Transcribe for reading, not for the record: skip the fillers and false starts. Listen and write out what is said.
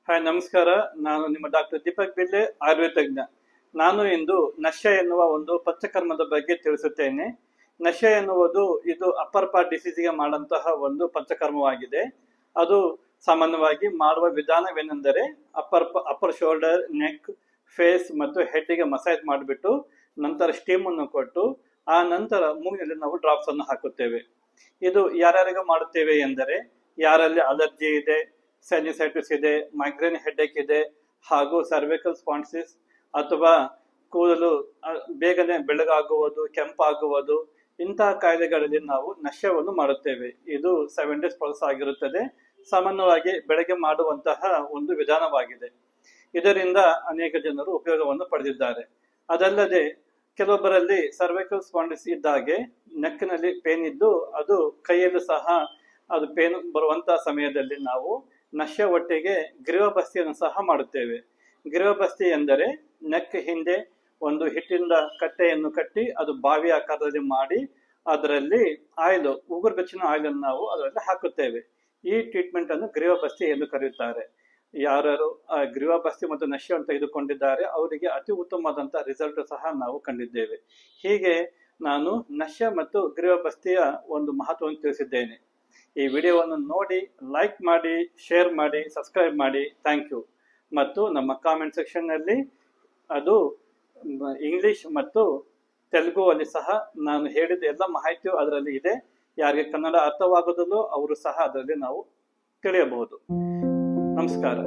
Hi ನಮಸ್ಕಾರ. ನಾನು ನಿಮ್ಮ ಡಾಕ್ಟರ್ ದೀಪಕ್ ಬಿಲ್ಲೆ, ಆಯುರ್ವೇದ ತಜ್ಞ. ನಾನು ಇಂದು ನಶ್ಯ ಎನ್ನುವ ಒಂದು ಪಂಚಕರ್ಮದ ಬಗ್ಗೆ ತಿಳಿಸುತ್ತೇನೆ. ನಶ್ಯ ಎನ್ನುವುದು ಇದು ಅಪ್ಪರ್ ಪಾರ್ಟ್ ಡಿಸೀಸ್ಗೆ ಮಾಡುವಂತಹ ಒಂದು ಪಂಚಕರ್ಮವಾಗಿದೆ. ಅದು ಸಾಮಾನ್ಯವಾಗಿ ಮಾಡುವ ವಿಧಾನವೇನೆಂದರೆ ಅಪ್ಪರ್ ಶೋಲ್ಡರ್, ನೆಕ್, ಫೇಸ್ ಮತ್ತು ಹೆಡ್ಗೆ ಮಸಾಜ್ ಮಾಡಿಬಿಟ್ಟು ನಂತರ ಸ್ಟೀಮ್ ಅನ್ನು ಕೊಟ್ಟು ಆ ನಂತರ ಮೂಗಿನಲ್ಲಿ ನಾವು ಡ್ರಾಪ್ಸ್ ಅನ್ನು ಹಾಕುತ್ತೇವೆ. ಇದು ಯಾರ್ಯಾರಿಗೆ ಮಾಡುತ್ತೇವೆ ಎಂದರೆ ಯಾರಲ್ಲಿ ಅಲರ್ಜಿ ಇದೆ, ಸೈನಸೈಟಿಸ್ ಇದೆ, ಮೈಗ್ರೇನ್ ಹೆಡ್ಏಕ್ ಇದೆ, ಹಾಗೂ ಸರ್ವಿಕಲ್ ಸ್ಪಾಂಡಿಸಿಸ್ ಅಥವಾ ಕೂದಲು ಬೇಗನೆ ಬೆಳಗಾಗುವುದು, ಕೆಂಪಾಗುವುದು, ಇಂತಹ ಕಾಯಿಲೆಗಳಲ್ಲಿ ನಾವು ನಶ್ಯವನ್ನು ಮಾಡುತ್ತೇವೆ. ಇದು 7 days ಪ್ರೋಸೆಸ್ ಆಗಿರುತ್ತದೆ. ಸಾಮಾನ್ಯವಾಗಿ ಬೆಳಗ್ಗೆ ಮಾಡುವಂತಹ ಒಂದು ವಿಧಾನವಾಗಿದೆ. ಇದರಿಂದ ಅನೇಕ ಜನರು ಉಪಯೋಗವನ್ನು ಪಡೆದಿದ್ದಾರೆ. ಅದಲ್ಲದೆ ಕೆಲವೊಬ್ಬರಲ್ಲಿ ಸರ್ವಿಕಲ್ ಸ್ಪಾಂಡಿಸಿಸ್ ಇದ್ದಾಗೆ ನೆಕ್ನಲ್ಲಿ ಪೇನ್ ಇದ್ದು ಅದು ಕೈಯಲ್ಲೂ ಸಹ ಅದು ಪೇನ್ ಬರುವಂತಹ ಸಮಯದಲ್ಲಿ ನಾವು ನಶ್ಯ ಒಟ್ಟಿಗೆ ಗ್ರೀವಬಸ್ತಿಯನ್ನು ಸಹ ಮಾಡುತ್ತೇವೆ. ಗ್ರೀವಬಸ್ತಿ ಎಂದರೆ ನೆಕ್ ಹಿಂದೆ ಒಂದು ಹಿಟ್ಟಿಂದ ಕಟ್ಟೆಯನ್ನು ಕಟ್ಟಿ ಅದು ಬಾವಿ ಆಕಾರದಲ್ಲಿ ಮಾಡಿ ಅದರಲ್ಲಿ ಆಯಿಲ್, ಉಗುರು ಬೆಚ್ಚಿನ ಆಯಿಲ್ ಅನ್ನು ನಾವು ಅದರಲ್ಲಿ ಹಾಕುತ್ತೇವೆ. ಈ ಟ್ರೀಟ್ಮೆಂಟ್ ಅನ್ನು ಗ್ರೀವಬಸ್ತಿ ಎಂದು ಕರೆಯುತ್ತಾರೆ. ಯಾರು ಗ್ರೀವಬಸ್ತಿ ಮತ್ತು ನಶ್ಯವನ್ನು ತೆಗೆದುಕೊಂಡಿದ್ದಾರೆ ಅವರಿಗೆ ಅತಿ ಉತ್ತಮವಾದಂತಹ ರಿಸಲ್ಟ್ ಸಹ ನಾವು ಕಂಡಿದ್ದೇವೆ. ಹೀಗೆ ನಾನು ನಶ್ಯ ಮತ್ತು ಗ್ರೀವಬಸ್ತಿಯ ಒಂದು ಮಹತ್ವವನ್ನು ತಿಳಿಸಿದ್ದೇನೆ. ಈ ವಿಡಿಯೋವನ್ನು ನೋಡಿ ಲೈಕ್ ಮಾಡಿ, ಶೇರ್ ಮಾಡಿ, ಸಬ್ಸ್ಕ್ರೈಬ್ ಮಾಡಿ. Thank you. ಮತ್ತು ನಮ್ಮ ಕಾಮೆಂಟ್ ಸೆಕ್ಷನ್ನಲ್ಲಿ ಅದು ಇಂಗ್ಲಿಷ್ ಮತ್ತು ತೆಲುಗು ಅಲ್ಲಿ ಸಹ ನಾನು ಹೇಳಿದ ಎಲ್ಲ ಮಾಹಿತಿಯು ಅದರಲ್ಲಿ ಇದೆ. ಯಾರಿಗೆ ಕನ್ನಡ ಅರ್ಥವಾಗುವುದಿಲ್ಲೋ ಅವರು ಸಹ ಅದರಲ್ಲಿ ನಾವು ತಿಳಿಯಬಹುದು. ನಮಸ್ಕಾರ.